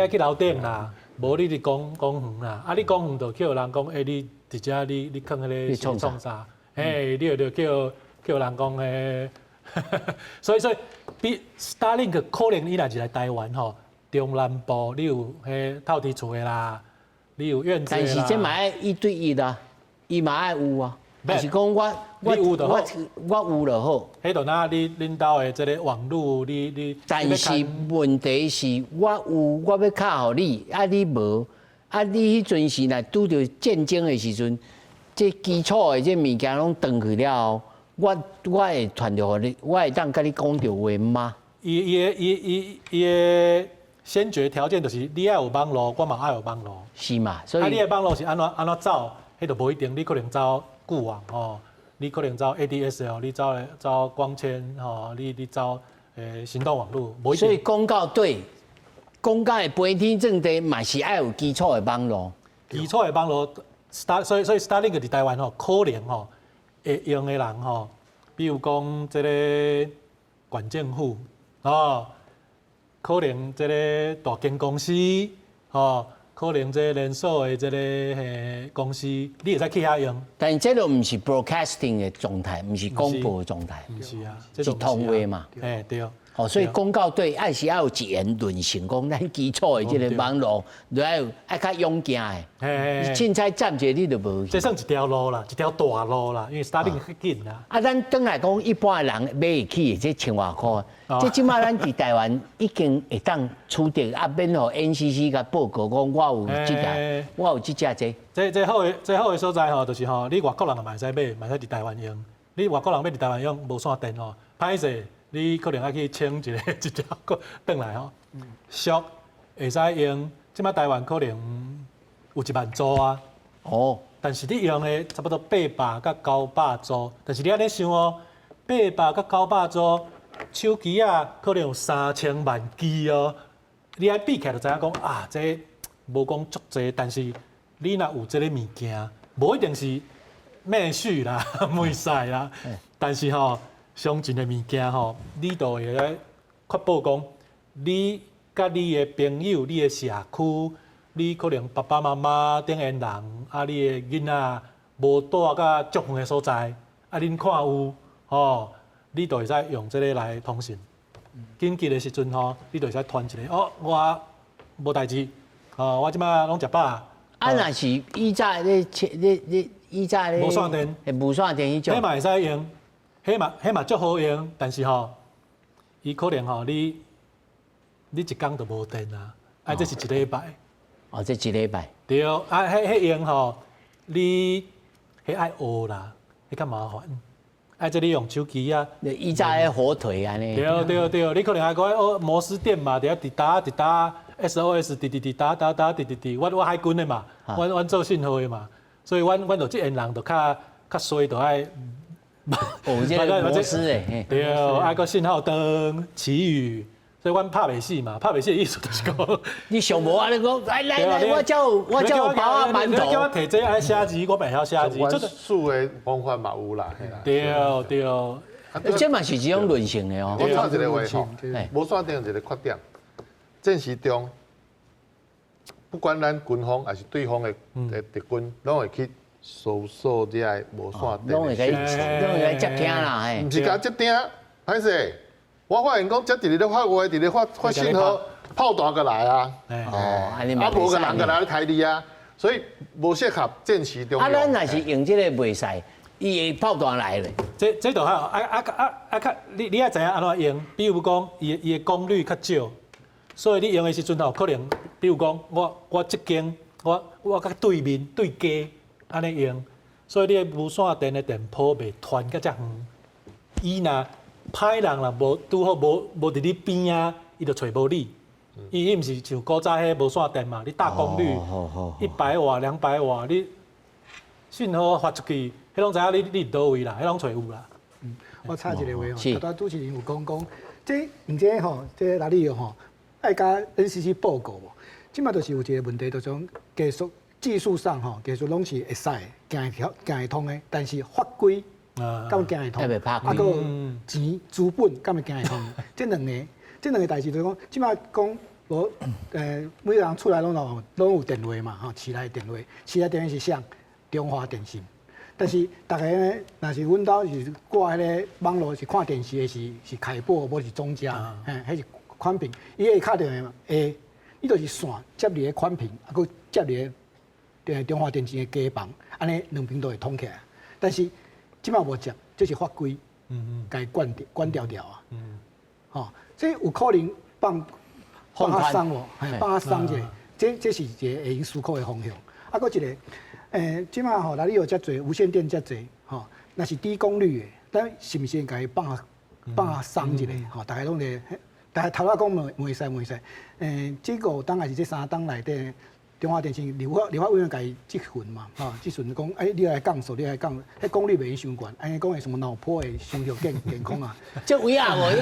去楼顶啦，无你伫公园啦，你公园就叫人讲，你伫遮你放迄个创啥？你就叫人讲所以比 Starlink 可能你若是来台湾吼，中南部你有透天厝的啦，你有院子啦。但是这嘛爱1对1的，伊嘛爱有啊。但是讲我有就好。迄度那恁兜的这个网络，你。但是问题是我有，我要卡互你，你无，你迄阵是若拄着战争的时阵，这基础的这物件拢断去了后。我会传着互你，我会当甲你讲着话吗？伊的先决条件就是你爱有网络，我嘛爱有网络。是嘛？所以你的网络是安怎走，迄就无一定。你可能走固网吼，你可能走 ADSL， 你走光纤吼，你走行动网络，无一定。所以讲到对，讲到的飞天正地嘛是爱有基础的网络。基础的网络，所以 Starlink 伫台湾吼，可能吼。会用的人吼，比如讲这个县政府可能这个大间公司可能这连锁的这个公司，你会使去遐用。但是这个唔是 broadcasting 的状态，唔是广播的状态，唔是啊，是通话嘛。对。哦，所以公告对爱是要有一言论成讲，咱基础的这个网络，就爱较勇敢的。凊彩站者你就无。这算一条路啦，一条大路啦，因为 starting 较紧啦。啊，咱转来讲，一般的人买会起这千外块，这即马咱伫台湾已经会当取得啊，免互 NCC 甲报告讲我有即个，我有即只这。这好的所在吼，就是吼，你外国人嘛会使买，嘛使伫台湾用。你外国人要伫台湾用无线电吼，歹势。你可能要去请一条个转来吼，俗会使用，即摆台湾可能有1万组啊。哦，但是你用的差不多800到900组，但是你安尼想哦，800到900组，手机啊可能有3000万机哦。你爱比起来就知影讲啊，这无讲足济，但是你若有这个物件，无一定是咩序啦、咩赛啦，但是吼。相近的物件吼，你都会来确保讲，你甲你的朋友、你的社区，你可能爸爸妈妈等缘人，啊，你的囡仔无住甲足远的所在，啊，恁看有吼，你都会使用这个来通讯。紧急的时阵吼，你就会使传一个哦，我无代志，哦，我即摆拢食饱。啊，若是以早你以早无线电，无线电迄种，迄嘛会使用。迄嘛足好用，但是吼，伊可能吼你一工就无电啊，啊这是一礼拜。哦，这一礼拜。对，啊，迄用吼，你迄爱学啦，迄较麻烦。啊，这你用手机啊，以早迄火腿安尼。对，你可能还讲哦摩斯电嘛，伫遐滴答 SOS 滴答，我海军的嘛，阮做信号的嘛，所以阮就即个人就较衰，就爱。哦，这个模式诶，对，爱个信号灯、旗语，所以阮拍袂死嘛，拍袂死的意思就是讲，你上无啊？你讲来，我叫包啊馒头。你叫我摕这爱写字，我袂晓写字。这个数的方法嘛有啦，对。这嘛是一种论性的哦。我插一个话吼，无线电有一个缺点，战时中，不管咱军方还是对方的敌军，拢会去。搜索这个无线电，拢会来接听啦，嘿。唔是甲接听，歹势。我发现讲，这伫咧发话，伫咧发信号，炮弹过来啊。哦，安尼嘛。啊，无个人过来开你啊，所以无适合战时中。啊，咱若是用这个袂使，伊的炮弹来咧。这就好，你爱知影安怎用？比如讲，伊的功率较少，所以你用的时阵吼，可能比如讲，我即间，我甲对面对家。安尼用，所以你的无线电的电波袂传甲遮远。伊若歹人若无拄好无伫你边啊，伊就找无你。伊毋是像古早迄无线电嘛，你大功率100瓦、200瓦，你信号发出去，迄拢知影你伫倒位啦，迄拢找有啦。我插一个话吼，头主持人有讲，这毋知吼，这哪里有吼，爱甲 NCC 报告无？即马就是有一个问题，就是技术上吼，技术拢是会使行会通的，但是法规敢会行会通？啊，个钱资本敢会行会通？这两个代志就是讲，即马讲无每个人出来拢有电话嘛，吼，市内电话是啥？中华电信。但是大家呢，若是阮兜是挂迄个网络是看电视的是凯擘，无是中嘉，迄是宽频，伊会敲电话嘛？伊就是线接入个宽频，啊，佮接入个中华电信的家房，安尼两边都会通起来。但是即摆无接，这是法规，该关掉啊。吼，这有可能放下松哦，放下松者，这是一个会用思考的方向。啊，佮一个，即摆吼，哪里有遮侪无线电遮侪，吼，那是低功率的，咱是毋是应该放下松一个？吼，大家拢咧，大家头仔讲袂使，这个当然是这3档内底。中华电信立法委员家即份嘛，即份讲，你来讲数，你来讲，迄功率袂用伤悬，安尼讲的什么脑波会伤着健康啊？这有影无影？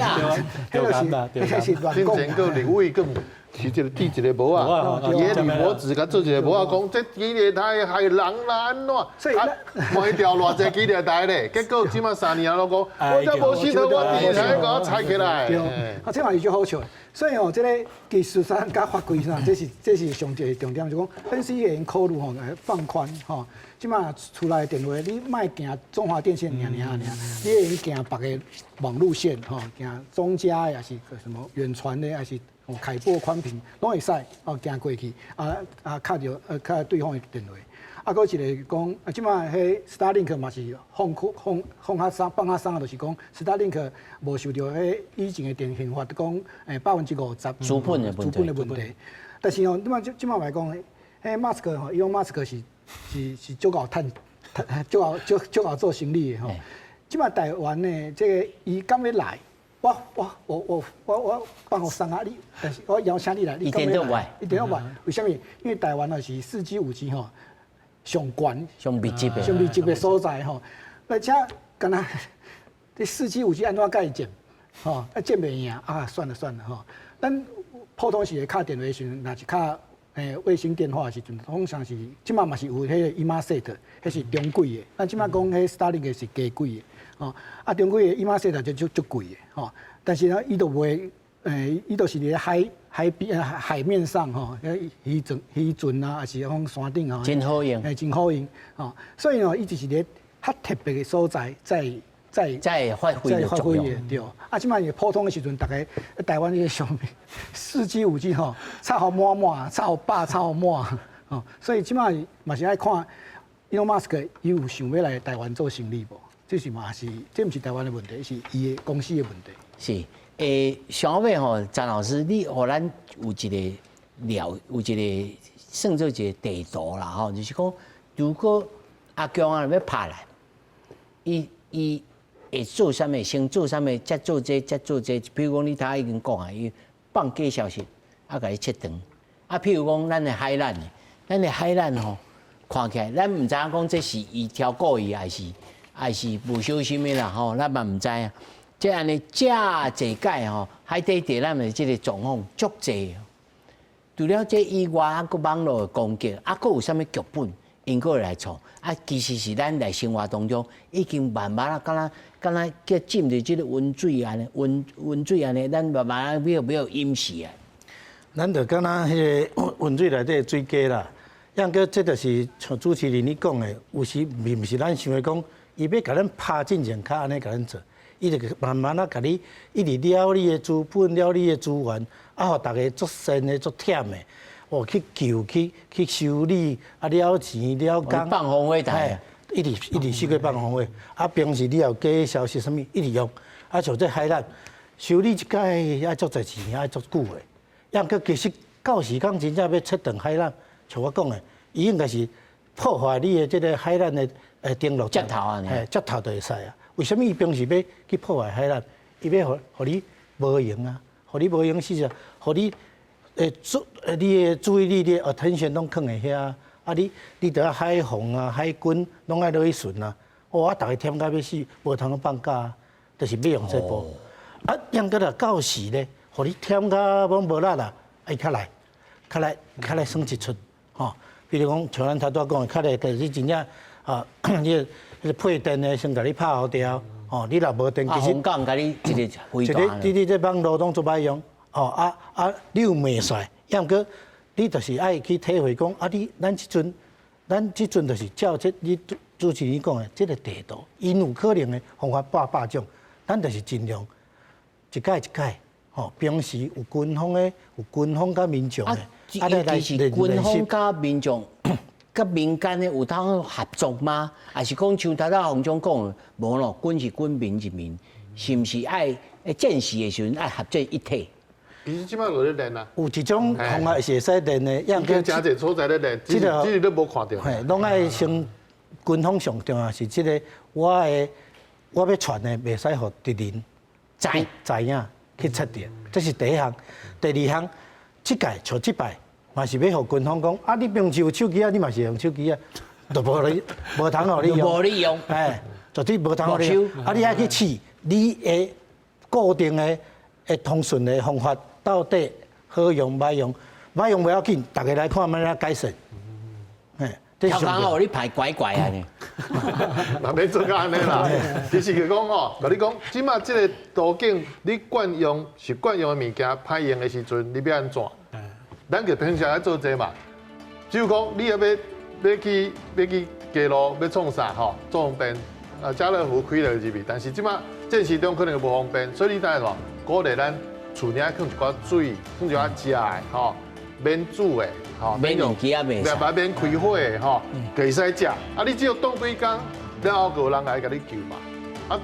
对啊，迄是乱讲。之前个立委更是一个递一个帽啊，伊个铝箔纸甲做一个帽啊，讲这几年台害人啦安怎？啊，卖掉偌济几年台咧，结果即马3年都讲，我这无信头，我第一台给我拆起来。对，啊，这嘛是最好笑的。所以哦，这个技术上甲法规上，这是上一个重点，就讲 NCC 会考虑吼来放宽吼。即马出来的电话，你莫行中华电信尔，你会用行别个网路线吼，行中嘉也是什么远传的，还是凯擘宽频，拢会使哦行过去，敲到对方的电话。啊，搁一个讲，即马迄 Starlink 嘛是放较松，放较松啊，就是讲 Starlink 无受到迄以前的电信法讲50%资本的问题。但是哦，即马来讲，迄马斯克吼，伊讲马斯克是足够足够做生意的吼。即马台湾呢，这个伊敢要来？我帮我送啊你，但是我邀请你来，你敢要来？一定要来。为什么？因为台湾呢是4G、5G 吼。上悬、上密集的所在吼，而且敢若这4G、5G 安怎甲伊建？吼，建袂赢啊！算了吼，咱普通时敲电话时阵，若是敲卫星电话时阵，通常是即马嘛是有迄个 Inmarsat， 迄是中贵的。咱即马讲迄 Starlink 是低贵的，吼啊中贵的 Inmarsat 就足贵的，吼。但是呢，伊都袂伊都是伫海面上吼，渔船啊，还是讲山顶啊，真好用，真好用吼。所以呢，伊就是咧较特别的所在，在发挥的作用。对，啊，即摆普通的时阵，大概台湾个上面4G、5G 吼，插好满，插好饱，插好满吼。所以即摆嘛是爱看 Elon Musk 伊有想要来台湾做生意无？这是嘛是，这毋是台湾的问题，是伊的公司的问题。是。想要吼，张老师，你互咱有一个有一个算做一个地图啦吼，就是讲，如果阿强啊要拍来，伊会做啥物，先做啥物，再做这，比如讲你头已经讲啊，伊放假消息，甲你切断。啊，譬如讲咱的海缆吼，看起来咱毋知影讲这是伊挑故意还是无小心的啦吼，咱嘛毋知啊。即安尼遮济届吼，海底地咱的即个状况足济。除了这以外，啊，个网络的攻击，啊，个有啥物剧本，因个来创。啊，其实是咱在生活当中已经慢慢啊，敢若叫浸入即个温水安尼，温水安尼，咱慢慢要淹死啊。咱就敢若迄个温水内底水鸡啦，样个这就是像主持人你讲的，有时毋是咱想的讲，伊要甲咱拍进前较安尼甲咱做。伊就慢慢啊，甲你一直了你的资本，了你的资源，啊，互大家足辛的、足忝的，哦，去救、去修理，啊，了钱、了工，放风火台，一直四个放风火，啊，平时你有假消息什么，一直用，啊，像这海缆修理一届要足侪钱，要足久的，样个其实到时讲真正要切断海缆，像我讲的，伊应该是破坏你的这个海缆的登陆接头啊，接头就会使啊。为什么伊平时要去破坏海缆？伊要互你无用啊，互你无用是啥？互你你的注意力、你的 attention 拢放在遐，啊你得海防啊、海军拢爱落去巡啊。啊，大家忝到要死，无通放假啊，就是要用这部。啊，样个啦到时咧，互你忝到无力啦，爱较来算一出吼。比如讲，像咱头拄讲的，较来就是真正啊，你。配电的先甲你拍好掉，哦，你若无电，其实香港甲你一个回答，你这网络拢做歹用，哦你有袂帅，要毋过你就是爱去体会讲，咱即阵就是照这你主持人讲的这个地图，因有可能的方法百种，咱就是尽量一届，哦，平时有军方甲民众的，其实军方甲民众。甲民间的有通合作吗？还是讲像头洪总讲的，无咯，军是军，民是民，是毋是爱战时的时阵爱合作一体？其实即摆有咧练啊，有一种方法是会使练的，样个真侪所在咧练，只是都无看到。嘿，拢爱先军方上重要是即个，我要传的袂使互敌人知影去测定，这是第一项。第二项，即届像即摆。嘛是要互军方讲，啊，你平时有手机啊，你嘛是用手机啊，就无通互你用，无你用，哎，就是无通互你用。啊，你爱去试你的固定的通讯的方法到底好用歹用，歹用不要紧，大家来看卖来改善。调康哦，你排乖乖啊呢？那免做到安尼啦。其实就讲吼，甲你讲，即马即个途径，你惯用是惯用的物件，歹用的时阵，你要安怎？咱就平常来做这嘛。只有讲你要去街路要创啥吼，做方便。家乐福开了入去，但是即马这时中可能无方便，所以你等下话鼓励咱厝里放一寡水，放一寡食的吼，免煮的吼，免用机啊，免免开火的吼，可以使食。啊，你只要冻几工，然后有人来甲你救嘛。啊，